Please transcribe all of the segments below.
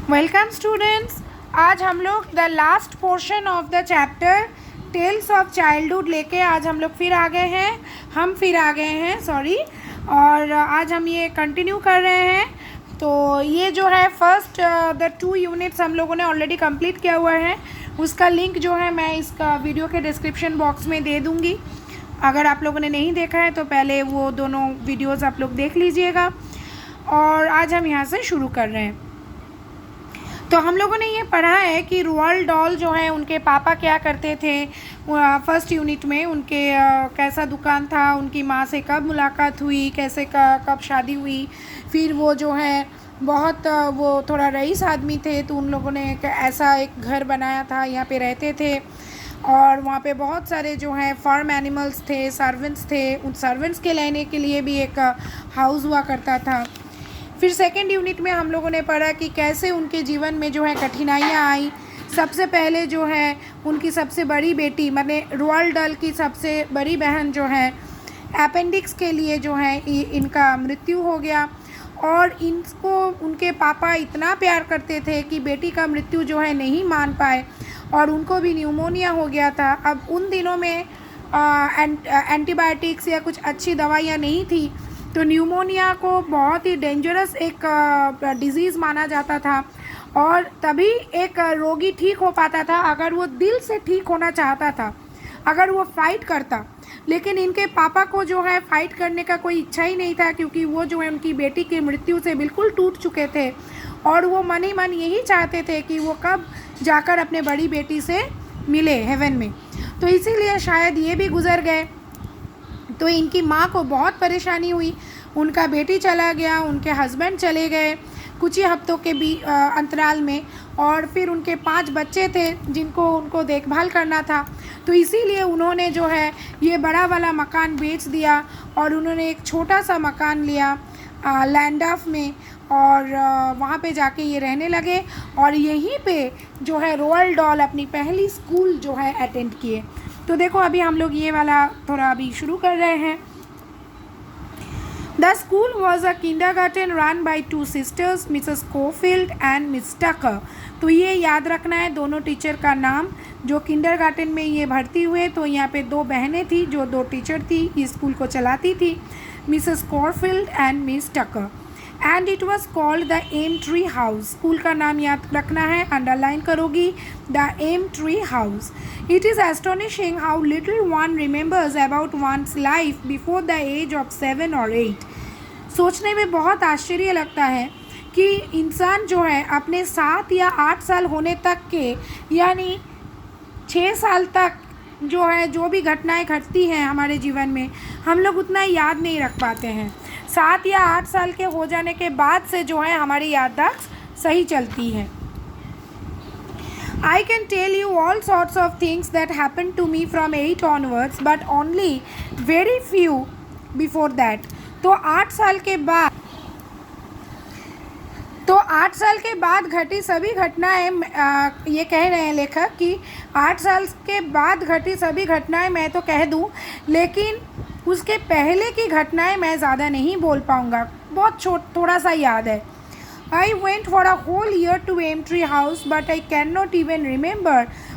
Welcome students. आज हम लोग the last portion of the chapter Tales of Childhood लेके आज हम लोग फिर आ गए हैं सॉरी। और आज हम ये कंटिन्यू कर रहे हैं। तो ये जो है फर्स्ट द 2 यूनिट्स हम लोगों ने ऑलरेडी कंप्लीट किया हुआ है। उसका लिंक जो है मैं इसका वीडियो के डिस्क्रिप्शन बॉक्स में दे दूँगी। अगर आप लोगों ने नहीं देखा है तो पहले वो दोनों वीडियोज़ आप लोग देख लीजिएगा। और आज हम यहाँ से शुरू कर रहे हैं। तो हम लोगों ने ये पढ़ा है कि रोअल्ड डॉल जो है उनके पापा क्या करते थे। फर्स्ट यूनिट में उनके कैसा दुकान था, उनकी माँ से कब मुलाकात हुई, कैसे कब शादी हुई। फिर वो जो है बहुत वो थोड़ा रईस आदमी थे, तो उन लोगों ने ऐसा एक घर बनाया था, यहाँ पे रहते थे। और वहाँ पे बहुत सारे जो है फार्म एनिमल्स थे, सर्वेंट्स थे। उन सर्वेंट्स के रहने के लिए भी एक हाउस हुआ करता था। फिर सेकेंड यूनिट में हम लोगों ने पढ़ा कि कैसे उनके जीवन में जो है कठिनाइयाँ आई। सबसे पहले जो है उनकी सबसे बड़ी बेटी माने रोअल्ड डॉल की सबसे बड़ी बहन जो है अपेंडिक्स के लिए जो है इनका मृत्यु हो गया। और इनको उनके पापा इतना प्यार करते थे कि बेटी का मृत्यु जो है नहीं मान पाए और उनको भी न्यूमोनिया हो गया था। अब उन दिनों में एंटीबायोटिक्स या कुछ अच्छी दवाइयाँ नहीं थी, तो न्यूमोनिया को बहुत ही डेंजरस एक डिज़ीज़ माना जाता था। और तभी एक रोगी ठीक हो पाता था अगर वो दिल से ठीक होना चाहता था, अगर वो फ़ाइट करता। लेकिन इनके पापा को जो है फ़ाइट करने का कोई इच्छा ही नहीं था, क्योंकि वो जो है उनकी बेटी की मृत्यु से बिल्कुल टूट चुके थे। और वो मन ही मन यही चाहते थे कि वो कब जाकर अपने बड़ी बेटी से मिले हेवन में। तो इसीलिए शायद ये भी गुज़र गए। तो इनकी माँ को बहुत परेशानी हुई। उनका बेटी चला गया, उनके हस्बैंड चले गए कुछ ही हफ्तों के अंतराल में। और फिर उनके 5 बच्चे थे जिनको उनको देखभाल करना था। तो इसीलिए उन्होंने जो है ये बड़ा वाला मकान बेच दिया और उन्होंने एक छोटा सा मकान लिया लैंडॉफ में। और वहाँ पे जाके ये रहने लगे। और यहीं पे जो है रोअल्ड डॉल अपनी पहली स्कूल जो है अटेंड किए। तो देखो अभी हम लोग ये वाला थोड़ा अभी शुरू कर रहे हैं। The school was a kindergarten run by 2 sisters, Mrs. Cofield and Miss Tucker। तो ये याद रखना है दोनों टीचर का नाम जो किंडरगार्टन में ये भर्ती हुए। तो यहाँ पे 2 बहनें थी जो 2 टीचर थी, इस स्कूल को चलाती थी, Mrs Corfield and Miss Tucker. And it was called the elm tree house. School का नाम याद रखना है, अंडरलाइन करोगी, the elm tree house. It is astonishing how little one remembers about one's life before the age of 7 और 8। सोचने में बहुत आश्चर्य लगता है कि इंसान जो है अपने 7 या 8 साल होने तक के, यानी 6 साल तक जो है जो भी घटनाएं घटती हैं हमारे जीवन में, हम लोग उतना याद नहीं रख पाते हैं। 7 या 8 साल के हो जाने के बाद से जो है हमारी याददाश्त सही चलती है। I can tell you all sorts of things that happened to me from 8 onwards, but only very few before that। तो 8 साल के बाद घटी सभी घटनाएं, ये कह रहे हैं लेखक कि 8 साल के बाद घटी सभी घटनाएं मैं तो कह दूं, लेकिन उसके पहले की घटनाएं मैं ज़्यादा नहीं बोल पाऊँगा, बहुत थोड़ा सा याद है। I went for a whole year to Aimtree House, but I cannot even remember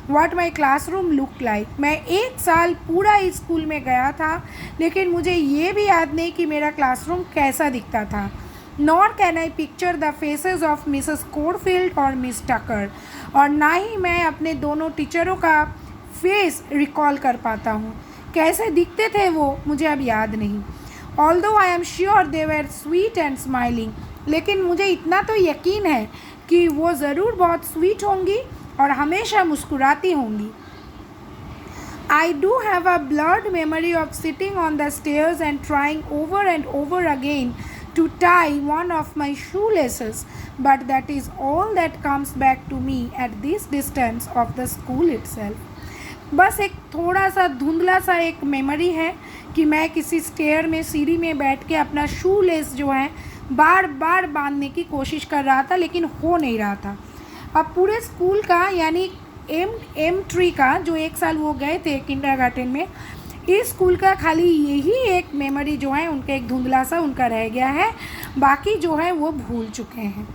what my classroom looked like। मैं 1 साल पूरा इस स्कूल में गया था, लेकिन मुझे ये भी याद नहीं कि मेरा क्लासरूम कैसा दिखता था। Nor can I picture the faces of Mrs. Corfield और Miss Tucker। और ना ही मैं अपने दोनों टीचरों का फेस रिकॉल कर पाता हूँ, कैसे दिखते थे वो मुझे अब याद नहीं। Although I am sure they were sweet and smiling। लेकिन मुझे इतना तो यकीन है कि वो ज़रूर बहुत स्वीट होंगी और हमेशा मुस्कुराती होंगी। I do have a blurred memory of sitting on the stairs and trying over and over again to tie one of my shoelaces, but that is all that comes back to me at this distance of the school itself। बस एक थोड़ा सा धुंधला सा एक memory है कि मैं किसी स्टेयर में सीढ़ी में बैठ के अपना शू लेस जो है बार बार बांधने की कोशिश कर रहा था, लेकिन हो नहीं रहा था। अब पूरे स्कूल का यानी एम ट्री का जो 1 साल वो गए थे किंडरगार्टन में, इस स्कूल का खाली यही एक मेमोरी जो है उनका एक धुंधला सा उनका रह गया है, बाकी जो है वो भूल चुके हैं।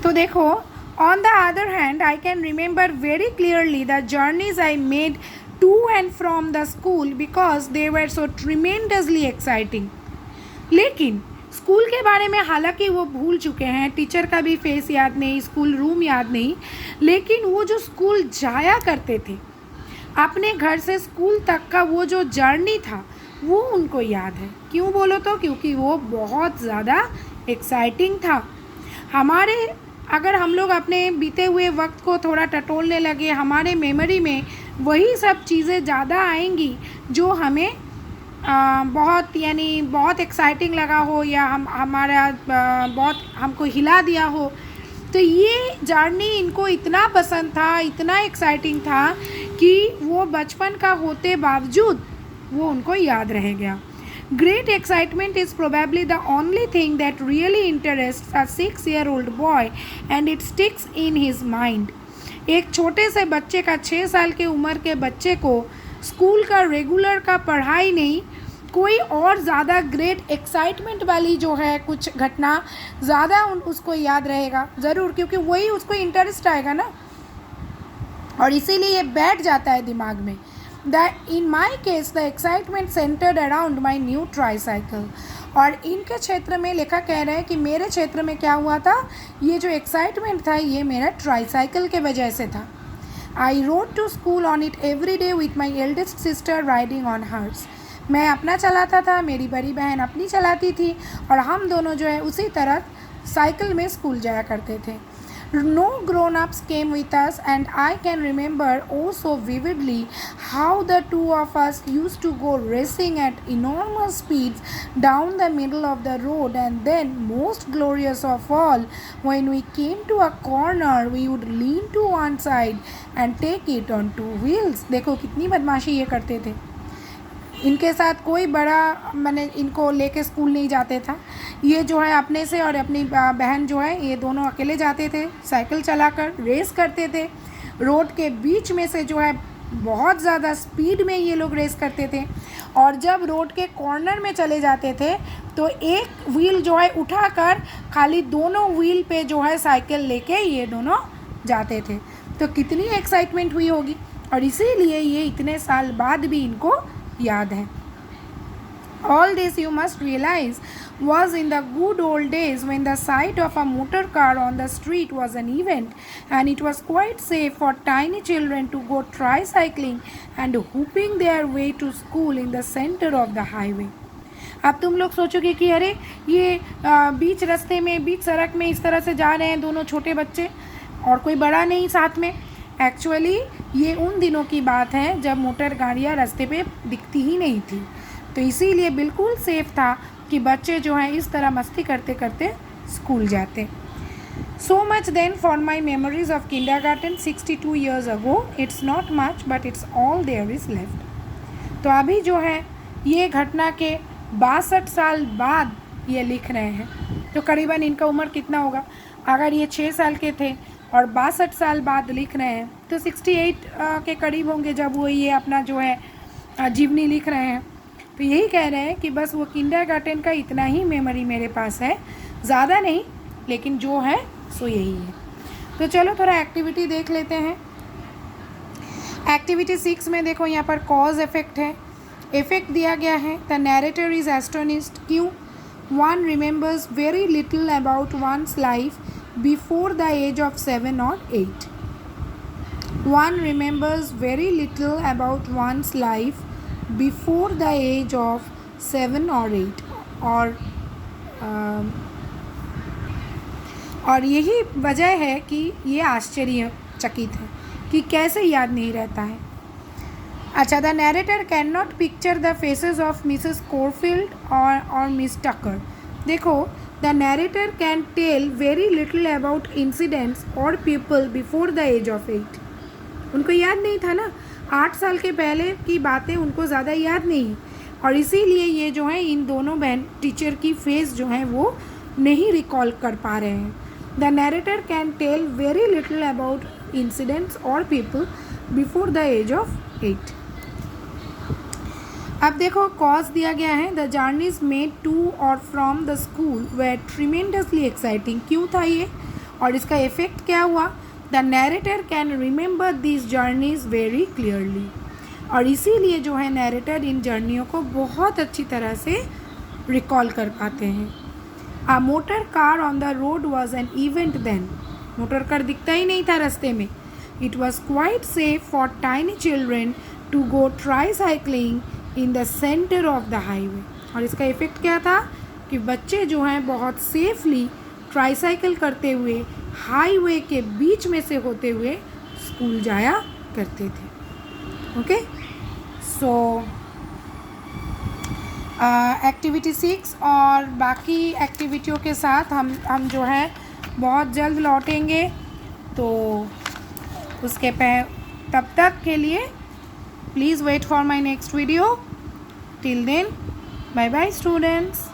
तो देखो, on the other hand I can remember very clearly the journeys I made to and from the school because they were so tremendously exciting. लेकिन स्कूल के बारे में हालांकि वो भूल चुके हैं, टीचर का भी फेस याद नहीं, स्कूल रूम याद नहीं, लेकिन वो जो स्कूल जाया करते थे, अपने घर से स्कूल तक का वो जो जर्नी था वो उनको याद है। क्यों बोलो तो? क्योंकि वो बहुत ज़्यादा एक्साइटिंग था। हमारे अगर हम लोग अपने बीते हुए वक्त को थोड़ा टटोलने लगे, हमारे मेमोरी में वही सब चीज़ें ज़्यादा आएंगी जो हमें बहुत एक्साइटिंग लगा हो या हमारा बहुत हमको हिला दिया हो। तो ये जर्नी इनको इतना पसंद था, इतना एक्साइटिंग था कि वो बचपन का होते बावजूद वो उनको याद रह गया। Great excitement is probably the only thing that really interests a 6-year-old boy and it sticks in his mind. एक छोटे से बच्चे का 6 साल के उम्र के बच्चे को स्कूल का रेगुलर का पढ़ाई नहीं, कोई और ज़्यादा ग्रेट एक्साइटमेंट वाली जो है कुछ घटना ज़्यादा उसको याद रहेगा ज़रूर, क्योंकि वही उसको इंटरेस्ट आएगा ना, और इसीलिए ये बैठ जाता है दिमाग में। In my case, the excitement centered around my new tricycle. और इनके क्षेत्र में लेखक कह रहे हैं कि मेरे क्षेत्र में क्या हुआ था, ये जो एक्साइटमेंट था ये मेरा ट्राईसाइकिल के वजह से था। I rode to school on it every day with my eldest sister riding on hers. मैं अपना चलाता था, मेरी बड़ी बहन अपनी चलाती थी, और हम दोनों जो है उसी तरह साइकिल में स्कूल जाया करते थे। No grown-ups came with us and I can remember oh so vividly how the two of us used to go racing at enormous speeds down the middle of the road, and then most glorious of all, when we came to a corner we would lean to one side and take it on two wheels. देखो कितनी बदमाशी ये करते थे। इनके साथ कोई बड़ा मैंने इनको लेके स्कूल नहीं जाते था, ये जो है अपने से और अपनी बहन जो है ये दोनों अकेले जाते थे, साइकिल चलाकर रेस करते थे। रोड के बीच में से जो है बहुत ज़्यादा स्पीड में ये लोग रेस करते थे, और जब रोड के कॉर्नर में चले जाते थे तो एक व्हील जो है उठाकर खाली दोनों व्हील पे जो है साइकिल लेके ये दोनों जाते थे। तो कितनी एक्साइटमेंट हुई होगी, और इसीलिए ये इतने साल बाद भी इनको याद है। All this, you must realize, was in the good old days when the sight of a motor car on the street was an event, and it was quite safe for tiny children to go tricycling and whooping their way to school in the center of the highway. अब तुम लोग सोचोगे कि अरे ये बीच रास्ते में, बीच सड़क में इस तरह से जा रहे हैं दोनों छोटे बच्चे और कोई बड़ा नहीं साथ में। एक्चुअली ये उन दिनों की बात है जब मोटर गाड़ियाँ रास्ते पे दिखती ही नहीं थी, तो इसीलिए बिल्कुल सेफ़ था कि बच्चे जो हैं इस तरह मस्ती करते करते स्कूल जाते। So much then for my memories of kindergarten 62 years ago. It's not much but it's all there is left. तो अभी जो है ये घटना के 62 साल बाद ये लिख रहे हैं, तो करीबन इनका उम्र कितना होगा? अगर ये 6 साल के थे और 62 साल बाद लिख रहे हैं तो 68 के करीब होंगे जब वो ये अपना जो है जीवनी लिख रहे हैं। तो यही कह रहे हैं कि बस वो किंडरगार्टन का इतना ही मेमोरी मेरे पास है, ज़्यादा नहीं, लेकिन जो है सो यही है। तो चलो थोड़ा एक्टिविटी देख लेते हैं। एक्टिविटी 6 में देखो यहाँ पर कॉज इफेक्ट है। इफेक्ट दिया गया है, द नैरेटर इज़ एस्टोनिश्ड। क्यों? One remembers very little about one's life before the age of 7 or 8. One remembers very little about one's life before the age of 7 or 8. और यही वजह है कि ये आश्चर्यचकित है कि कैसे याद नहीं रहता है। अच्छा, the narrator can not picture the faces of Mrs Corfield और मिस टकर। देखो, the narrator can tell very little about incidents or people before the age of 8. उनको याद नहीं था ना, 8 साल के पहले की बातें उनको ज़्यादा याद नहीं, और इसीलिए ये जो है इन दोनों बहन टीचर की फेस जो है वो नहीं रिकॉल कर पा रहे हैं। The narrator can tell very little about incidents और people before the age of 8। अब देखो कॉज दिया गया है, द जर्नीज मेड टू और from the school were tremendously exciting. क्यों था ये? और इसका इफ़ेक्ट क्या हुआ? The narrator can remember this journeys very clearly. और इसीलिए जो है नैरेटर इन जर्नियों को बहुत अच्छी तरह से रिकॉल कर पाते हैं। A motor car on the road was an event then. Motor car दिखता ही नहीं था रास्ते में। It was quite safe for tiny children to go try cycling in the centre of the highway. और इसका इफ़ेक्ट क्या था कि बच्चे जो हैं बहुत सेफली ट्राईसाइकिल करते हुए हाईवे के बीच में से होते हुए स्कूल जाया करते थे। ओके, सो एक्टिविटी 6 और बाकी एक्टिविटियों के साथ हम जो है बहुत जल्द लौटेंगे। तो उसके तब तक के लिए please wait for my next video. Till then, bye bye students.